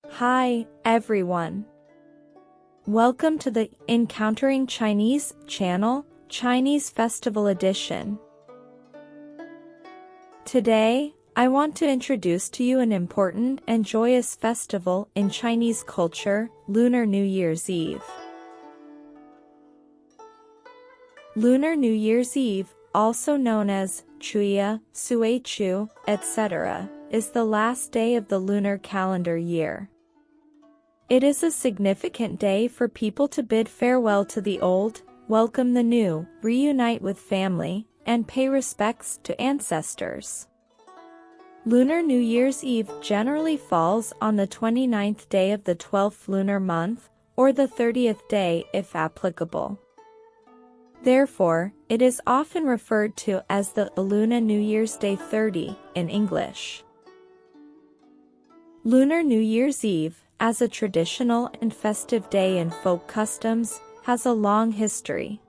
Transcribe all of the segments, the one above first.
Hi, everyone. Welcome to the Encountering Chinese channel, Chinese Festival Edition. Today, I want to introduce to you an important and joyous festival in Chinese culture, Lunar New Year's Eve. Lunar New Year's Eve, also known as Chuya, Suichu, etc., is the last day of the lunar calendar year. It is a significant day for people to bid farewell to the old, welcome the new, reunite with family, and pay respects to ancestors. Lunar New Year's Eve generally falls on the 29th day of the 12th lunar month, or the 30th day if applicable. Therefore, it is often referred to as the Lunar New Year's Day 30 in English. Lunar New Year's Eve, as a traditional and festive day in folk customs, has a long history.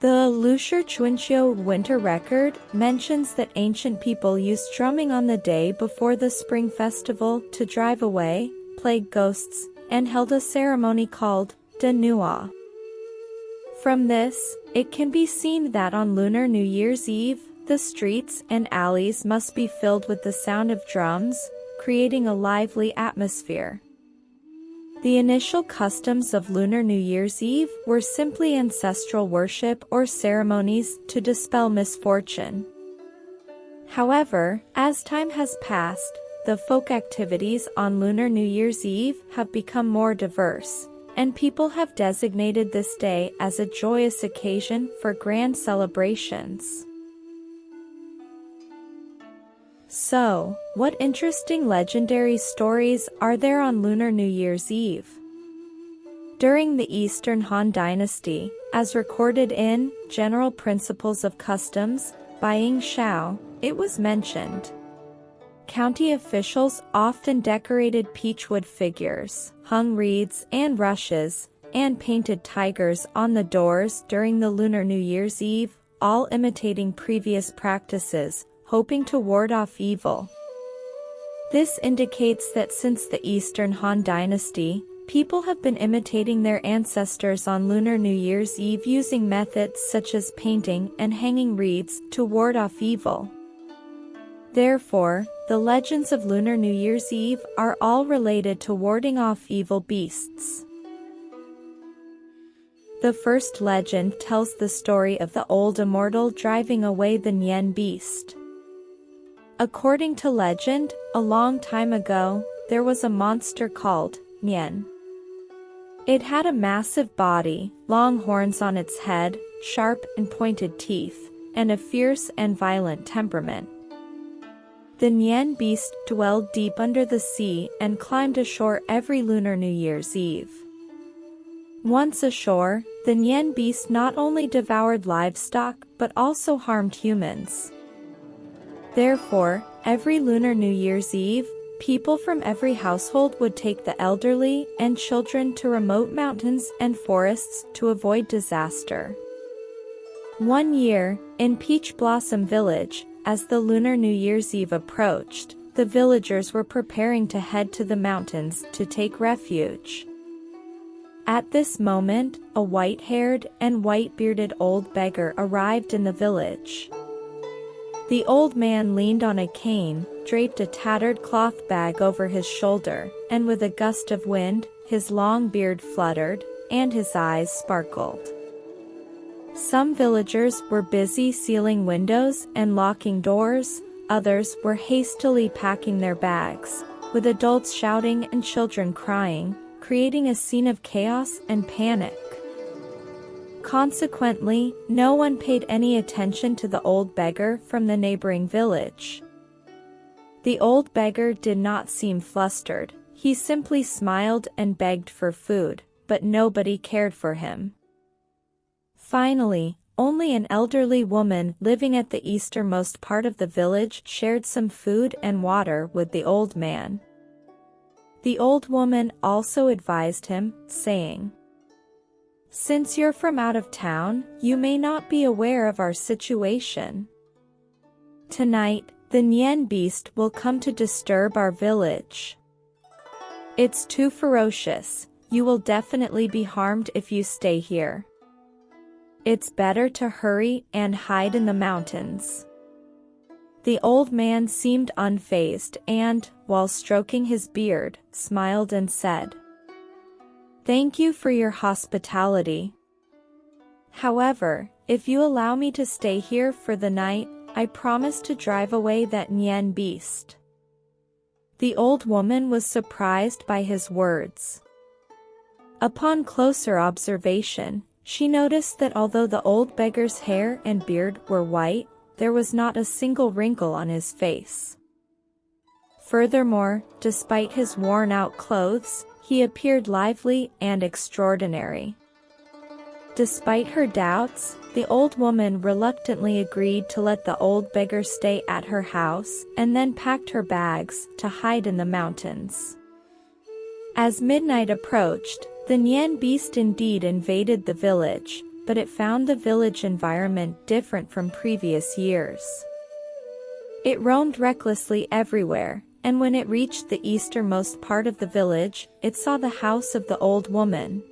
The Lushur Chuanqiu winter record mentions that ancient people used drumming on the day before the spring festival to drive away plague ghosts, and held a ceremony called De Nua. From this, it can be seen that on Lunar New Year's Eve, the streets and alleys must be filled with the sound of drums, creating a lively atmosphere. The initial customs of Lunar New Year's Eve were simply ancestral worship or ceremonies to dispel misfortune. However, as time has passed, the folk activities on Lunar New Year's Eve have become more diverse, and people have designated this day as a joyous occasion for grand celebrations. So, what interesting legendary stories are there on Lunar New Year's Eve? During the Eastern Han Dynasty, as recorded in General Principles of Customs by Ying Shao, it was mentioned. County officials often decorated peachwood figures, hung reeds and rushes, and painted tigers on the doors during the Lunar New Year's Eve, all imitating previous practices, hoping to ward off evil. This indicates that since the Eastern Han Dynasty, people have been imitating their ancestors on Lunar New Year's Eve using methods such as painting and hanging reeds to ward off evil. Therefore, the legends of Lunar New Year's Eve are all related to warding off evil beasts. The first legend tells the story of the Old Immortal driving away the Nian beast. According to legend, a long time ago, there was a monster called Nian. It had a massive body, long horns on its head, sharp and pointed teeth, and a fierce and violent temperament. The Nian beast dwelled deep under the sea and climbed ashore every Lunar New Year's Eve. Once ashore, the Nian beast not only devoured livestock but also harmed humans. Therefore, every Lunar New Year's Eve, people from every household would take the elderly and children to remote mountains and forests to avoid disaster. One year, in Peach Blossom Village, as the Lunar New Year's Eve approached, the villagers were preparing to head to the mountains to take refuge. At this moment, a white-haired and white-bearded old beggar arrived in the village. The old man leaned on a cane, draped a tattered cloth bag over his shoulder, and with a gust of wind, his long beard fluttered, and his eyes sparkled. Some villagers were busy sealing windows and locking doors, others were hastily packing their bags, with adults shouting and children crying, creating a scene of chaos and panic. Consequently, no one paid any attention to the old beggar from the neighboring village. The old beggar did not seem flustered, he simply smiled and begged for food, but nobody cared for him. Finally, only an elderly woman living at the easternmost part of the village shared some food and water with the old man. The old woman also advised him, saying, "Since you're from out of town, you may not be aware of our situation. Tonight, the Nian beast will come to disturb our village. It's too ferocious. You will definitely be harmed if you stay here. It's better to hurry and hide in the mountains." The old man seemed unfazed and, while stroking his beard, smiled and said, "Thank you for your hospitality. However, if you allow me to stay here for the night, I promise to drive away that Nian beast." The old woman was surprised by his words. Upon closer observation, she noticed that although the old beggar's hair and beard were white, there was not a single wrinkle on his face. Furthermore, despite his worn-out clothes, he appeared lively and extraordinary. Despite her doubts, the old woman reluctantly agreed to let the old beggar stay at her house, and then packed her bags to hide in the mountains. As midnight approached, the Nian beast indeed invaded the village, but it found the village environment different from previous years. It roamed recklessly everywhere, and when it reached the easternmost part of the village, it saw the house of the old woman.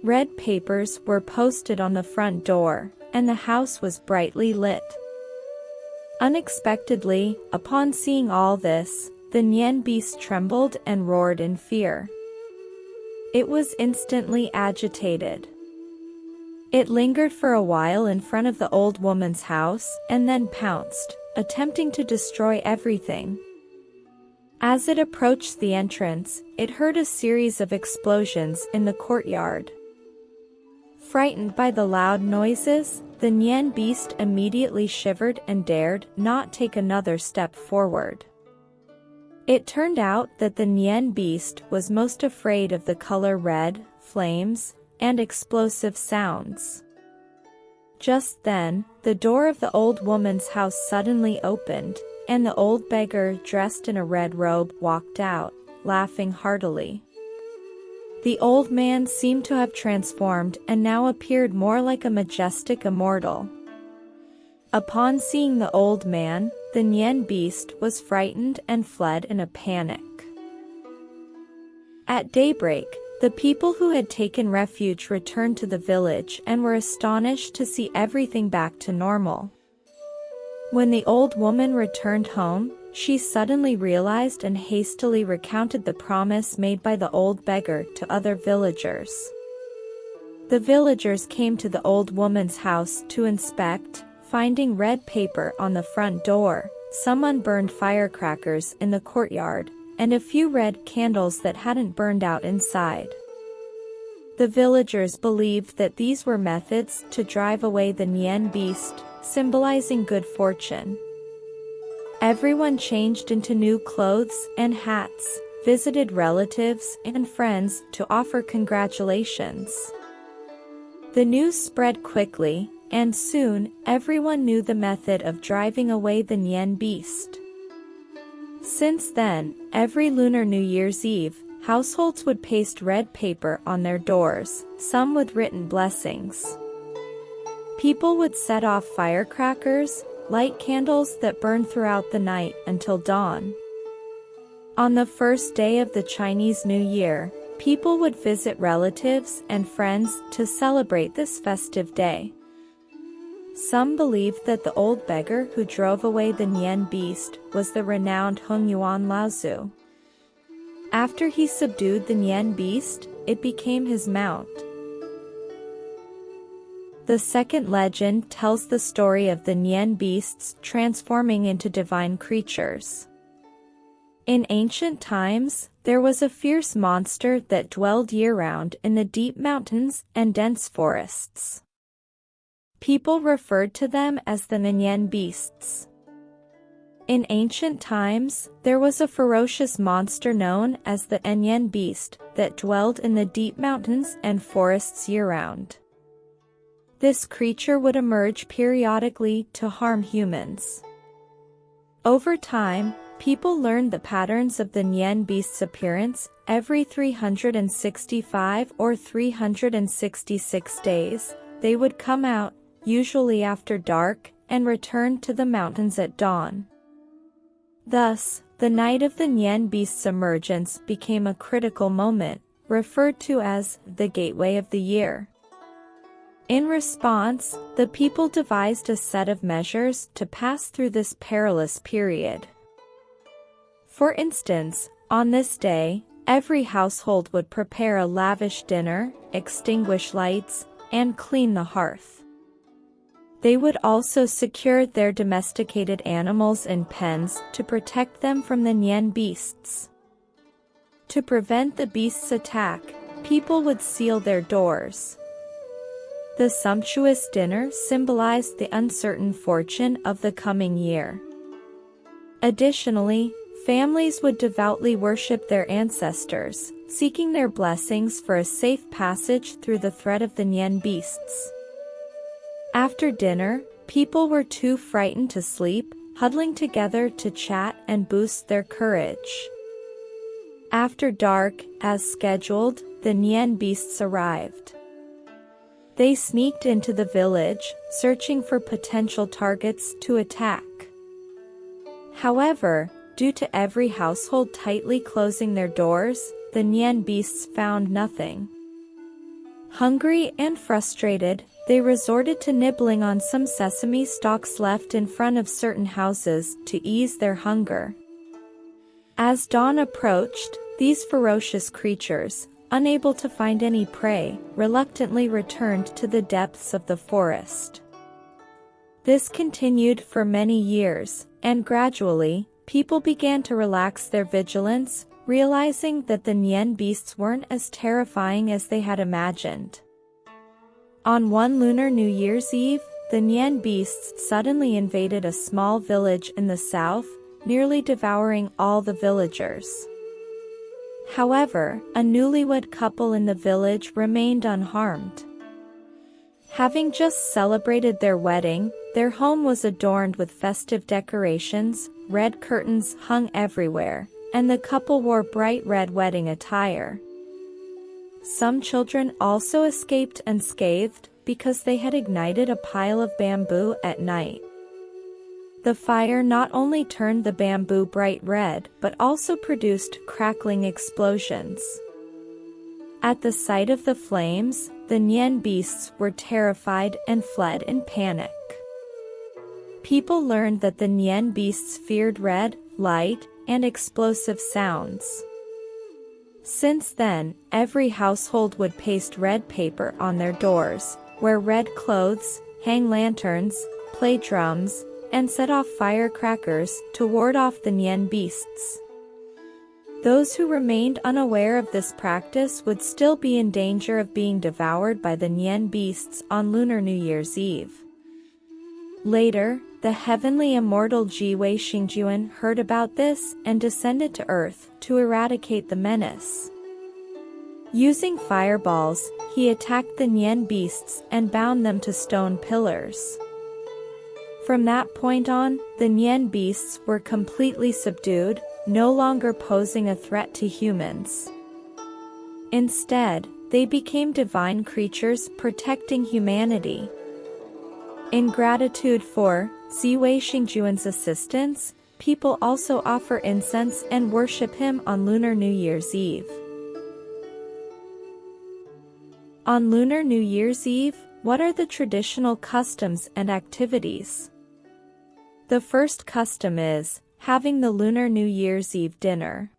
Red papers were posted on the front door, and the house was brightly lit. Unexpectedly, upon seeing all this, the Nian beast trembled and roared in fear. It was instantly agitated. It lingered for a while in front of the old woman's house, and then pounced, attempting to destroy everything. As it approached the entrance, it heard a series of explosions in the courtyard. Frightened by the loud noises, the Nian beast immediately shivered and dared not take another step forward. It turned out that the Nian beast was most afraid of the color red, flames, and explosive sounds. Just then, the door of the old woman's house suddenly opened, and the old beggar dressed in a red robe walked out, laughing heartily. The old man seemed to have transformed and now appeared more like a majestic immortal. Upon seeing the old man, the Nian beast was frightened and fled in a panic. At daybreak, the people who had taken refuge returned to the village and were astonished to see everything back to normal. When the old woman returned home, she suddenly realized and hastily recounted the promise made by the old beggar to other villagers. The villagers came to the old woman's house to inspect, finding red paper on the front door, some unburned firecrackers in the courtyard, and a few red candles that hadn't burned out inside. The villagers believed that these were methods to drive away the Nian beast, symbolizing good fortune. Everyone changed into new clothes and hats, visited relatives and friends to offer congratulations. The news spread quickly, and soon, everyone knew the method of driving away the Nian beast. Since then, every Lunar New Year's Eve, households would paste red paper on their doors, some with written blessings. People would set off firecrackers, light candles that burn throughout the night until dawn. On the first day of the Chinese New Year, people would visit relatives and friends to celebrate this festive day. Some believed that the old beggar who drove away the Nian beast was the renowned Hongyuan Laozu. After he subdued the Nian beast, it became his mount. The second legend tells the story of the Nian beasts transforming into divine creatures. In ancient times, there was a fierce monster that dwelled year-round in the deep mountains and dense forests. People referred to them as the Nian beasts. In ancient times, there was a ferocious monster known as the Nian beast that dwelled in the deep mountains and forests year-round. This creature would emerge periodically to harm humans. Over time, people learned the patterns of the Nian beast's appearance. Every 365 or 366 days, they would come out, usually after dark, and return to the mountains at dawn. Thus, The night of the Nian beast's emergence became a critical moment, referred to as the gateway of the year. In response, the people devised a set of measures to pass through this perilous period. For instance, on this day, every household would prepare a lavish dinner, extinguish lights, and clean the hearth. They would also secure their domesticated animals in pens to protect them from the Nian beasts. To prevent the beasts' attack, people would seal their doors. The sumptuous dinner symbolized the uncertain fortune of the coming year. Additionally, families would devoutly worship their ancestors, seeking their blessings for a safe passage through the threat of the Nian beasts. After dinner, people were too frightened to sleep, huddling together to chat and boost their courage. After dark, as scheduled, the Nian beasts arrived. They sneaked into the village, searching for potential targets to attack. However, due to every household tightly closing their doors, the Nian beasts found nothing. Hungry and frustrated, they resorted to nibbling on some sesame stalks left in front of certain houses to ease their hunger. As dawn approached, these ferocious creatures, unable to find any prey, reluctantly returned to the depths of the forest. This continued for many years, and gradually, people began to relax their vigilance, realizing that the Nian beasts weren't as terrifying as they had imagined. On one Lunar New Year's Eve, the Nian beasts suddenly invaded a small village in the south, nearly devouring all the villagers. However, a newlywed couple in the village remained unharmed. Having just celebrated their wedding, their home was adorned with festive decorations, red curtains hung everywhere, and the couple wore bright red wedding attire. Some children also escaped unscathed because they had ignited a pile of bamboo at night. The fire not only turned the bamboo bright red but also produced crackling explosions. At the sight of the flames, the Nian beasts were terrified and fled in panic. People learned that the Nian beasts feared red, light, and explosive sounds. Since then, every household would paste red paper on their doors, wear red clothes, hang lanterns, play drums, and set off firecrackers to ward off the Nian beasts. Those who remained unaware of this practice would still be in danger of being devoured by the Nian beasts on Lunar New Year's Eve. Later, the heavenly immortal Jiwei Xingjuan heard about this and descended to Earth to eradicate the menace. Using fireballs, he attacked the Nian beasts and bound them to stone pillars. From that point on, the Nian beasts were completely subdued, no longer posing a threat to humans. Instead, they became divine creatures protecting humanity. In gratitude for Ziwei Xingjuan's assistance, people also offer incense and worship him on Lunar New Year's Eve. On Lunar New Year's Eve, what are the traditional customs and activities? The first custom is having the Lunar New Year's Eve dinner.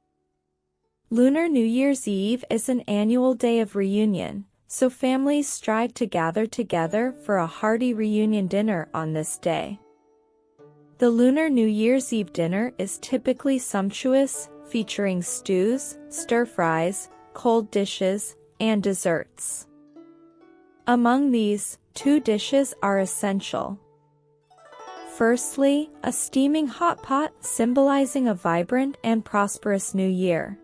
Lunar New Year's Eve is an annual day of reunion, so families strive to gather together for a hearty reunion dinner on this day. The Lunar New Year's Eve dinner is typically sumptuous, featuring stews, stir-fries, cold dishes, and desserts. Among these, two dishes are essential. Firstly, a steaming hot pot symbolizing a vibrant and prosperous new year.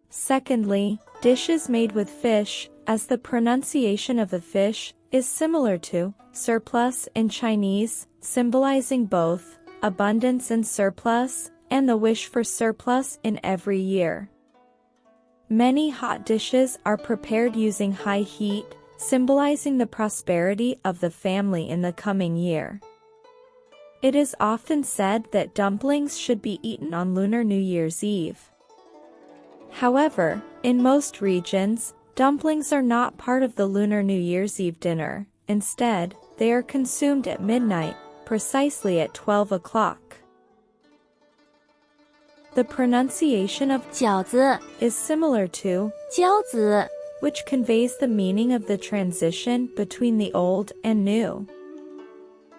Secondly, dishes made with fish, as the pronunciation of the fish is similar to surplus in Chinese, symbolizing both abundance and surplus, and the wish for surplus in every year. Many hot dishes are prepared using high heat, symbolizing the prosperity of the family in the coming year. It is often said that dumplings should be eaten on Lunar New Year's Eve. However, in most regions, dumplings are not part of the Lunar New Year's Eve dinner. Instead, they are consumed at midnight, precisely at 12 o'clock. The pronunciation of 饺子 is similar to 饺子 which conveys the meaning of the transition between the old and new.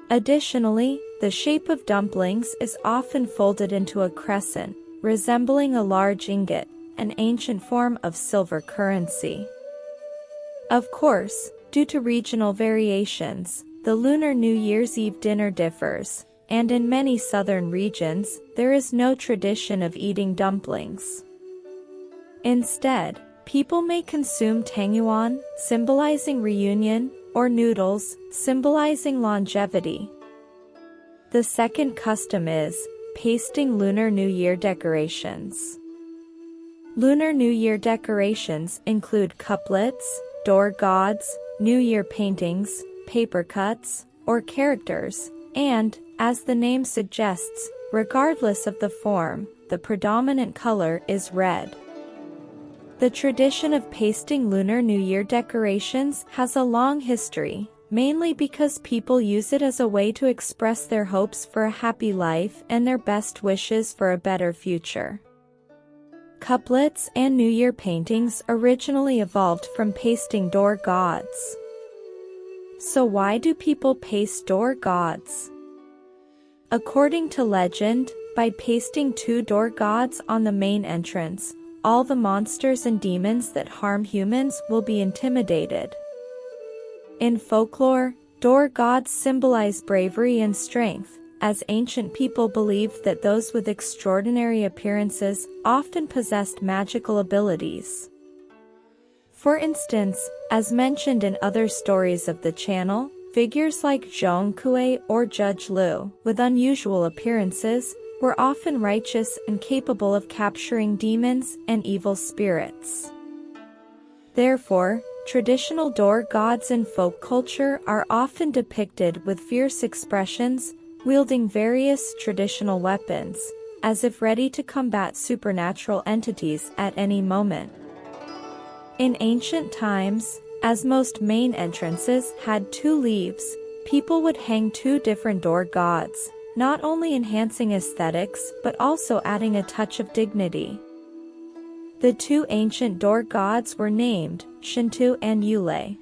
Additionally, the shape of dumplings is often folded into a crescent, resembling a large ingot, an ancient form of silver currency. Of course, due to regional variations, the Lunar New Year's Eve dinner differs, and in many southern regions, there is no tradition of eating dumplings. Instead, people may consume tangyuan, symbolizing reunion, or noodles, symbolizing longevity. The second custom is pasting Lunar New Year decorations. Lunar New Year decorations include couplets, door gods, New Year paintings, paper cuts, or characters, and, as the name suggests, regardless of the form, the predominant color is red. The tradition of pasting Lunar New Year decorations has a long history, mainly because people use it as a way to express their hopes for a happy life and their best wishes for a better future. Couplets and New Year paintings originally evolved from pasting door gods. So why do people paste door gods? According to legend, by pasting 2 door gods on the main entrance, all the monsters and demons that harm humans will be intimidated. In folklore, door gods symbolize bravery and strength, as ancient people believed that those with extraordinary appearances often possessed magical abilities. For instance, as mentioned in other stories of the channel, figures like Zhong Kue or Judge Lu, with unusual appearances, were often righteous and capable of capturing demons and evil spirits. Therefore, traditional door gods in folk culture are often depicted with fierce expressions, wielding various traditional weapons, as if ready to combat supernatural entities at any moment. In ancient times, as most main entrances had 2 leaves, people would hang 2 different door gods, not only enhancing aesthetics but also adding a touch of dignity. The 2 ancient door gods were named Shinto and Yulei.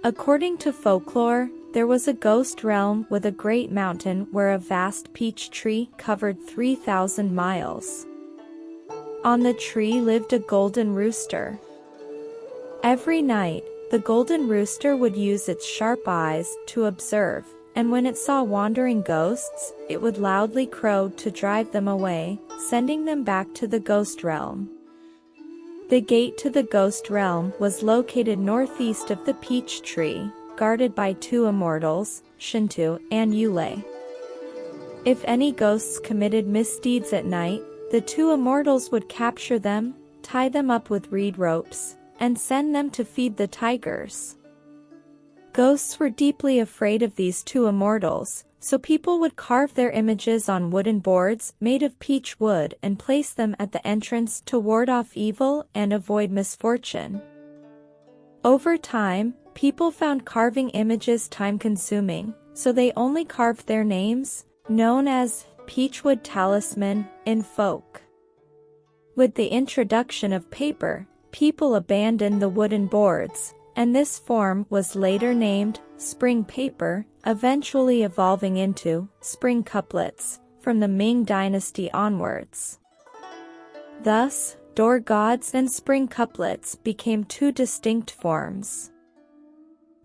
According to folklore, there was a ghost realm with a great mountain where a vast peach tree covered 3,000 miles. On the tree lived a golden rooster. Every night, the golden rooster would use its sharp eyes to observe, and when it saw wandering ghosts, it would loudly crow to drive them away, sending them back to the ghost realm. The gate to the ghost realm was located northeast of the peach tree, guarded by 2 immortals, Shinto and Yulei. If any ghosts committed misdeeds at night, the 2 immortals would capture them, tie them up with reed ropes, and send them to feed the tigers. Ghosts were deeply afraid of these 2 immortals, so people would carve their images on wooden boards made of peach wood and place them at the entrance to ward off evil and avoid misfortune. Over time, people found carving images time-consuming, so they only carved their names, known as peachwood talisman, in folk. With the introduction of paper, people abandoned the wooden boards, and this form was later named spring paper, eventually evolving into spring couplets from the Ming Dynasty onwards. Thus, door gods and spring couplets became 2 distinct forms.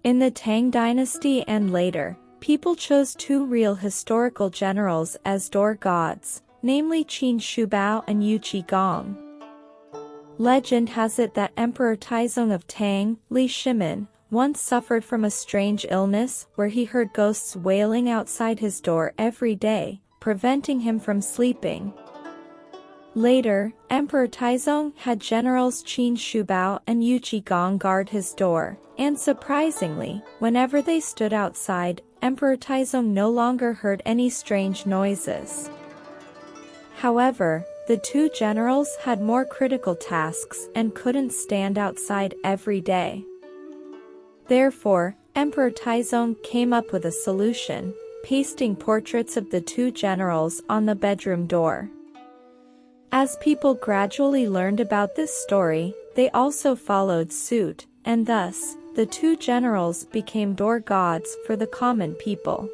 In the Tang Dynasty and later, people chose 2 real historical generals as door gods, namely Qin Shubao and Yu Qigong. Legend has it that Emperor Taizong of Tang, Li Shimin, once suffered from a strange illness where he heard ghosts wailing outside his door every day, preventing him from sleeping. Later, Emperor Taizong had generals Qin Shubao and Yu Qigong guard his door, and surprisingly, whenever they stood outside, Emperor Taizong no longer heard any strange noises. However, the two generals had more critical tasks and couldn't stand outside every day. Therefore, Emperor Taizong came up with a solution, pasting portraits of the two generals on the bedroom door. As people gradually learned about this story, they also followed suit, and thus, the two generals became door gods for the common people.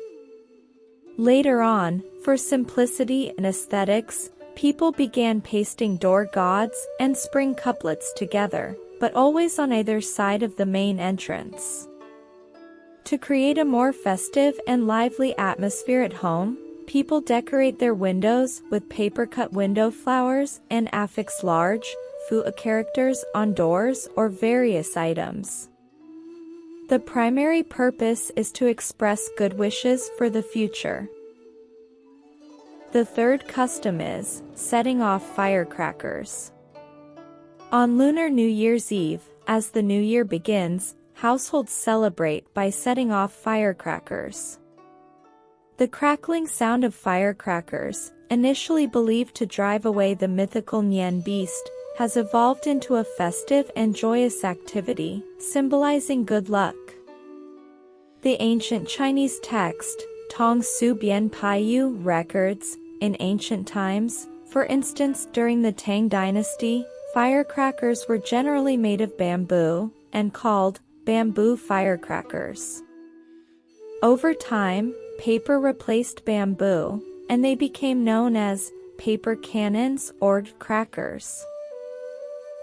Later on, for simplicity and aesthetics, people began pasting door gods and spring couplets together, but always on either side of the main entrance. To create a more festive and lively atmosphere at home, people decorate their windows with paper-cut window flowers and affix large, fu'a characters on doors or various items. The primary purpose is to express good wishes for the future. The third custom is setting off firecrackers. On Lunar New Year's Eve, as the new year begins, households celebrate by setting off firecrackers. The crackling sound of firecrackers, initially believed to drive away the mythical Nian beast, has evolved into a festive and joyous activity, symbolizing good luck. The ancient Chinese text, Tong Su Bian Paiyu records, in ancient times, for instance during the Tang dynasty, firecrackers were generally made of bamboo, and called bamboo firecrackers. Over time, paper replaced bamboo, and they became known as paper cannons or crackers.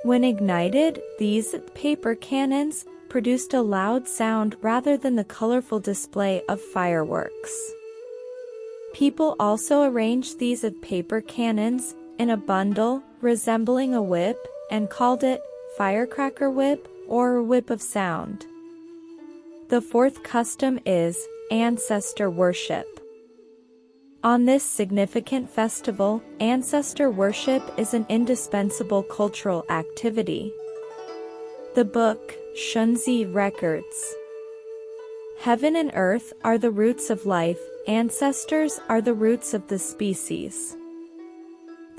When ignited, these paper cannons produced a loud sound rather than the colorful display of fireworks. People also arranged these paper cannons in a bundle resembling a whip and called it firecracker whip or whip of sound. The fourth custom is ancestor worship. On this significant festival, ancestor worship is an indispensable cultural activity. The book, Shunzi records, "Heaven and earth are the roots of life, ancestors are the roots of the species."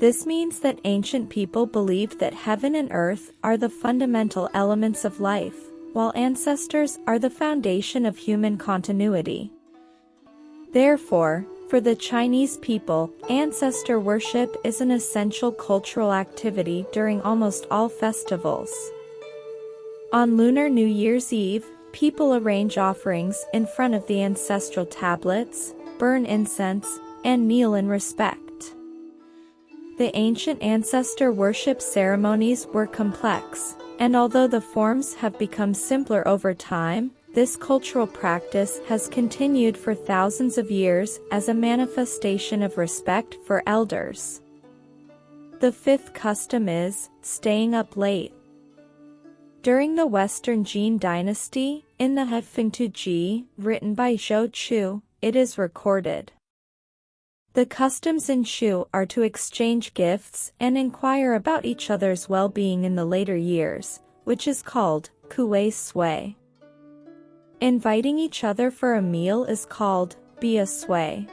This means that ancient people believed that heaven and earth are the fundamental elements of life, while ancestors are the foundation of human continuity. Therefore, for the Chinese people, ancestor worship is an essential cultural activity during almost all festivals. On Lunar New Year's Eve, people arrange offerings in front of the ancestral tablets, burn incense, and kneel in respect. The ancient ancestor worship ceremonies were complex, and although the forms have become simpler over time, this cultural practice has continued for thousands of years as a manifestation of respect for elders. The fifth custom is staying up late. During the Western Jin dynasty, in the Hefengtu Ji, written by Zhou Chu, it is recorded. The customs in Shu are to exchange gifts and inquire about each other's well-being in the later years, which is called Kuwei Sui. Inviting each other for a meal is called Bia Sui.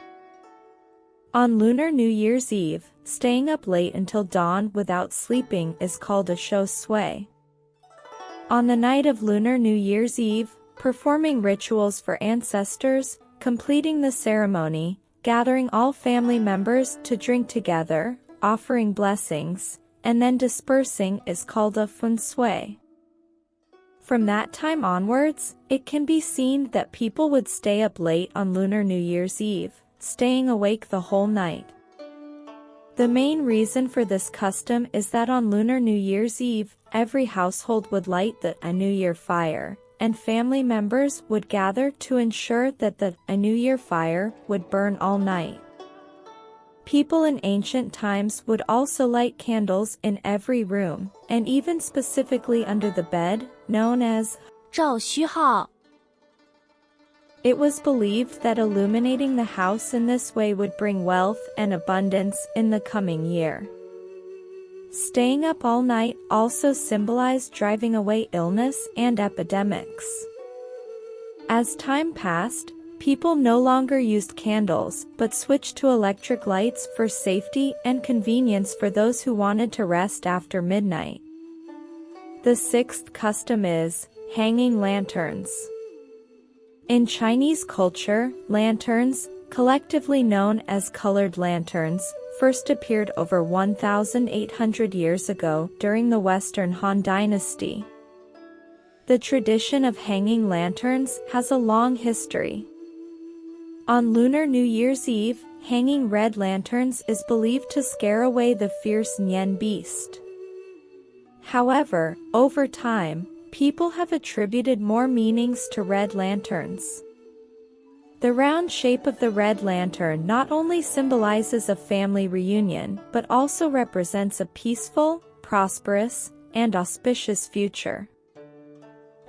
On Lunar New Year's Eve, staying up late until dawn without sleeping is called a Shou Sui. On the night of Lunar New Year's Eve, performing rituals for ancestors, completing the ceremony, gathering all family members to drink together, offering blessings, and then dispersing is called a feng shui. From that time onwards, it can be seen that people would stay up late on Lunar New Year's Eve, staying awake the whole night. The main reason for this custom is that on Lunar New Year's Eve, every household would light a New Year fire, and family members would gather to ensure that a New Year fire would burn all night. People in ancient times would also light candles in every room, and even specifically under the bed, known as 照虚号. It was believed that illuminating the house in this way would bring wealth and abundance in the coming year. Staying up all night also symbolized driving away illness and epidemics. As time passed, people no longer used candles but switched to electric lights for safety and convenience for those who wanted to rest after midnight. The sixth custom is hanging lanterns. In Chinese culture, lanterns, collectively known as colored lanterns, first appeared over 1,800 years ago during the Western Han Dynasty. The tradition of hanging lanterns has a long history. On Lunar New Year's Eve, hanging red lanterns is believed to scare away the fierce Nian beast. However, over time, people have attributed more meanings to red lanterns. The round shape of the red lantern not only symbolizes a family reunion but also represents a peaceful, prosperous, and auspicious future.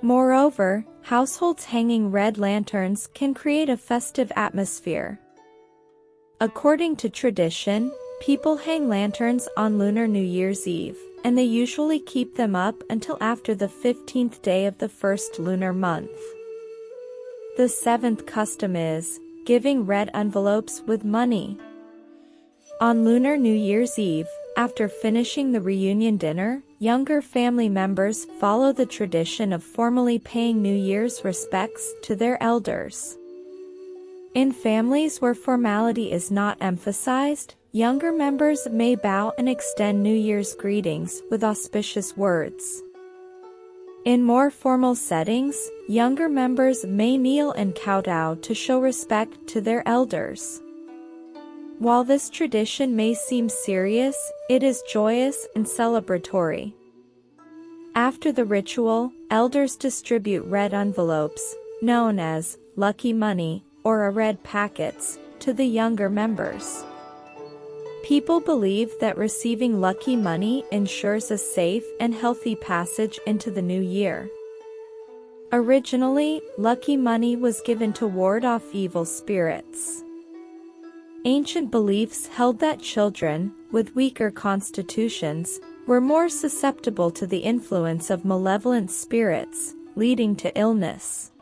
Moreover, households hanging red lanterns can create a festive atmosphere. According to tradition, people hang lanterns on Lunar New Year's Eve, and they usually keep them up until after the 15th day of the first lunar month. The seventh custom is giving red envelopes with money. On Lunar New Year's Eve, after finishing the reunion dinner, younger family members follow the tradition of formally paying New Year's respects to their elders. In families where formality is not emphasized, younger members may bow and extend New Year's greetings with auspicious words. In more formal settings, younger members may kneel and kowtow to show respect to their elders. While this tradition may seem serious, it is joyous and celebratory. After the ritual, elders distribute red envelopes, known as lucky money or red packets, to the younger members. People believe that receiving lucky money ensures a safe and healthy passage into the new year. Originally, lucky money was given to ward off evil spirits. Ancient beliefs held that children, with weaker constitutions, were more susceptible to the influence of malevolent spirits, leading to illness.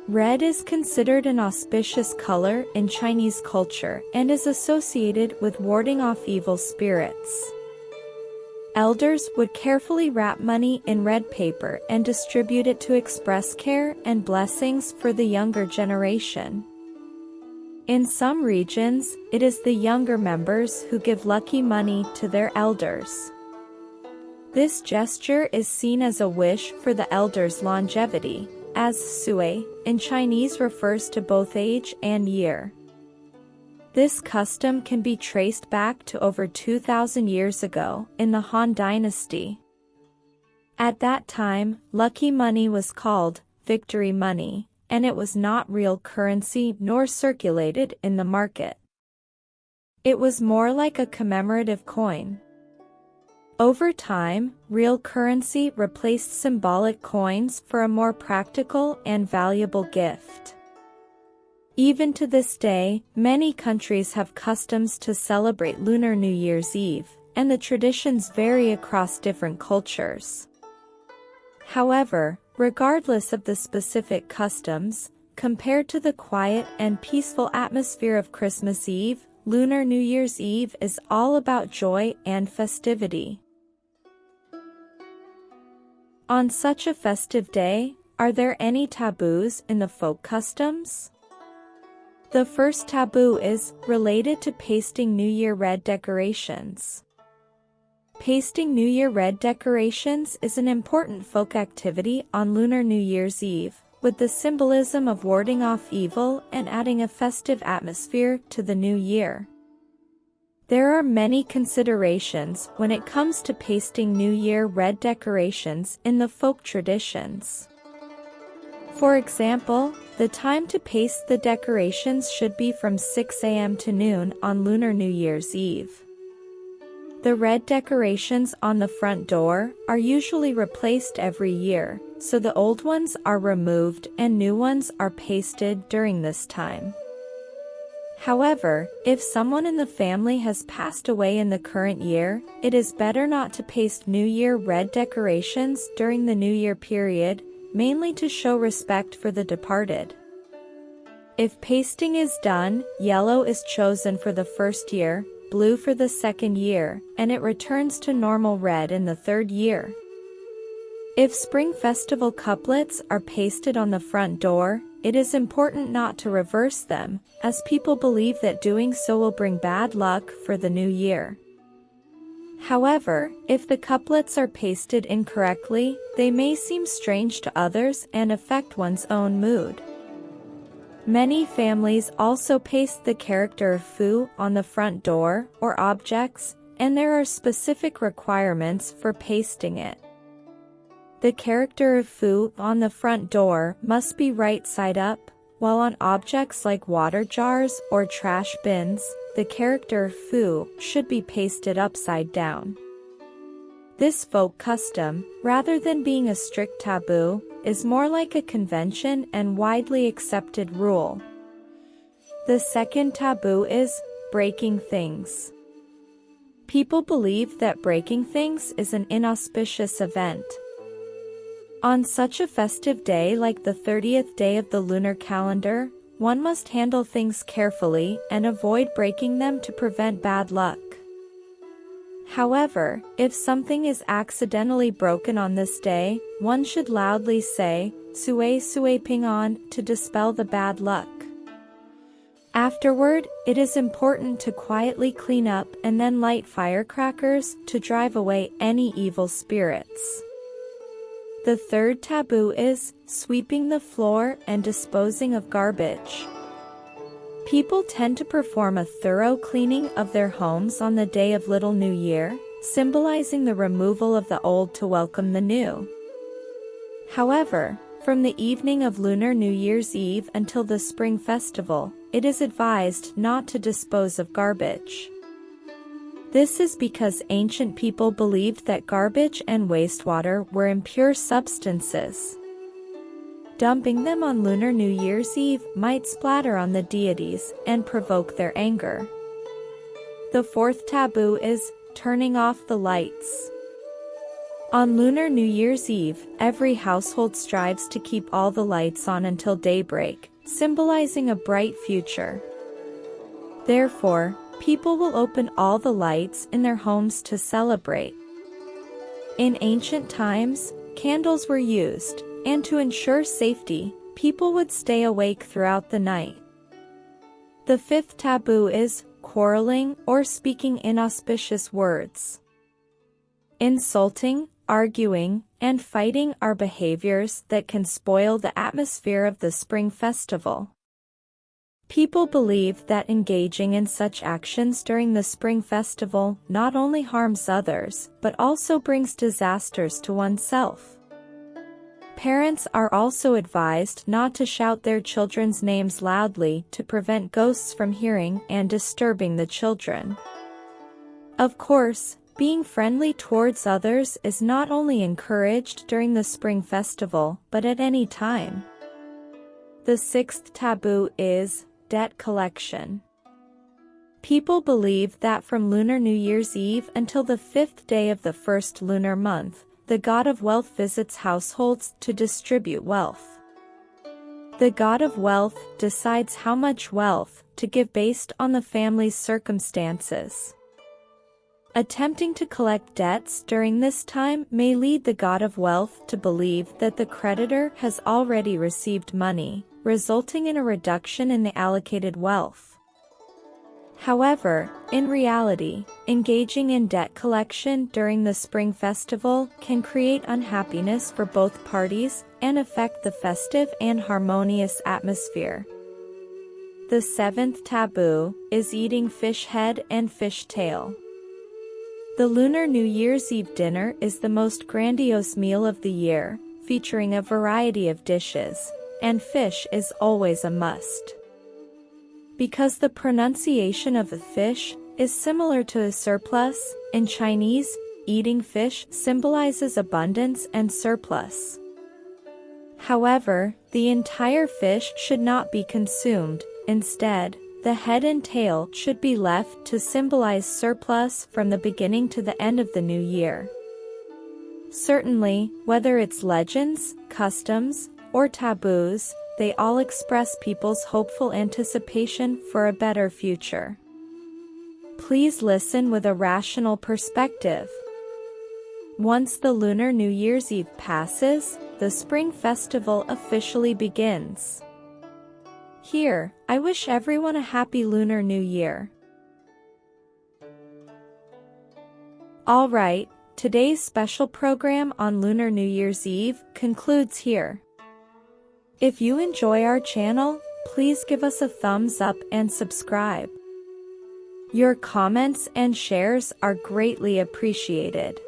Red is considered an auspicious color in Chinese culture and is associated with warding off evil spirits. Elders would carefully wrap money in red paper and distribute it to express care and blessings for the younger generation. In some regions, it is the younger members who give lucky money to their elders. This gesture is seen as a wish for the elders' longevity, as sui in Chinese refers to both age and year. This custom can be traced back to over 2,000 years ago in the Han Dynasty. At that time, lucky money was called victory money, and it was not real currency nor circulated in the market. It was more like a commemorative coin. Over time, real currency replaced symbolic coins for a more practical and valuable gift. Even to this day, many countries have customs to celebrate Lunar New Year's Eve, and the traditions vary across different cultures. However, regardless of the specific customs, compared to the quiet and peaceful atmosphere of Christmas Eve, Lunar New Year's Eve is all about joy and festivity. On such a festive day, are there any taboos in the folk customs? The first taboo is related to pasting New Year red decorations. Pasting New Year red decorations is an important folk activity on Lunar New Year's Eve, with the symbolism of warding off evil and adding a festive atmosphere to the new year. There are many considerations when it comes to pasting New Year red decorations in the folk traditions. For example, the time to paste the decorations should be from 6 a.m. to noon on Lunar New Year's Eve. The red decorations on the front door are usually replaced every year, so the old ones are removed and new ones are pasted during this time. However, if someone in the family has passed away in the current year, it is better not to paste New Year red decorations during the New Year period, mainly to show respect for the departed. If pasting is done, yellow is chosen for the first year, blue for the second year, and it returns to normal red in the third year. If spring festival couplets are pasted on the front door, it is important not to reverse them, as people believe that doing so will bring bad luck for the new year. However, if the couplets are pasted incorrectly, they may seem strange to others and affect one's own mood. Many families also paste the character of Fu on the front door or objects, and there are specific requirements for pasting it. The character of Fu on the front door must be right side up, while on objects like water jars or trash bins, the character of Fu should be pasted upside down. This folk custom, rather than being a strict taboo, is more like a convention and widely accepted rule. The second taboo is breaking things. People believe that breaking things is an inauspicious event. On such a festive day like the 30th day of the lunar calendar, one must handle things carefully and avoid breaking them to prevent bad luck. However, if something is accidentally broken on this day, one should loudly say, "Sui sui ping on," to dispel the bad luck. Afterward, it is important to quietly clean up and then light firecrackers to drive away any evil spirits. The third taboo is sweeping the floor and disposing of garbage. People tend to perform a thorough cleaning of their homes on the day of Little New Year, symbolizing the removal of the old to welcome the new. However, from the evening of Lunar New Year's Eve until the Spring Festival, it is advised not to dispose of garbage. This is because ancient people believed that garbage and wastewater were impure substances. Dumping them on Lunar New Year's Eve might splatter on the deities and provoke their anger. The fourth taboo is turning off the lights. On Lunar New Year's Eve, every household strives to keep all the lights on until daybreak, symbolizing a bright future. Therefore, people will open all the lights in their homes to celebrate. In ancient times, candles were used, and to ensure safety, people would stay awake throughout the night. The fifth taboo is quarreling or speaking inauspicious words. Insulting, arguing, and fighting are behaviors that can spoil the atmosphere of the Spring Festival. People believe that engaging in such actions during the Spring Festival not only harms others, but also brings disasters to oneself. Parents are also advised not to shout their children's names loudly to prevent ghosts from hearing and disturbing the children. Of course, being friendly towards others is not only encouraged during the Spring Festival, but at any time. The sixth taboo is debt collection. People believe that from Lunar New Year's Eve until the 5th day of the first lunar month, the god of wealth visits households to distribute wealth. The god of wealth decides how much wealth to give based on the family's circumstances. Attempting to collect debts during this time may lead the god of wealth to believe that the creditor has already received money, resulting in a reduction in the allocated wealth. However, in reality, engaging in debt collection during the Spring Festival can create unhappiness for both parties and affect the festive and harmonious atmosphere. The seventh taboo is eating fish head and fish tail. The Lunar New Year's Eve dinner is the most grandiose meal of the year, featuring a variety of dishes, and fish is always a must. Because the pronunciation of a fish is similar to a surplus, in Chinese, eating fish symbolizes abundance and surplus. However, the entire fish should not be consumed. Instead, The head and tail should be left to symbolize surplus from the beginning to the end of the new year. Certainly, whether it's legends, customs, or taboos, they all express people's hopeful anticipation for a better future. Please listen with a rational perspective. Once the Lunar New Year's Eve passes, the Spring Festival officially begins. Here, I wish everyone a happy Lunar New Year. Alright, today's special program on Lunar New Year's Eve concludes here. If you enjoy our channel, please give us a thumbs up and subscribe. Your comments and shares are greatly appreciated.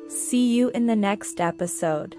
See you in the next episode.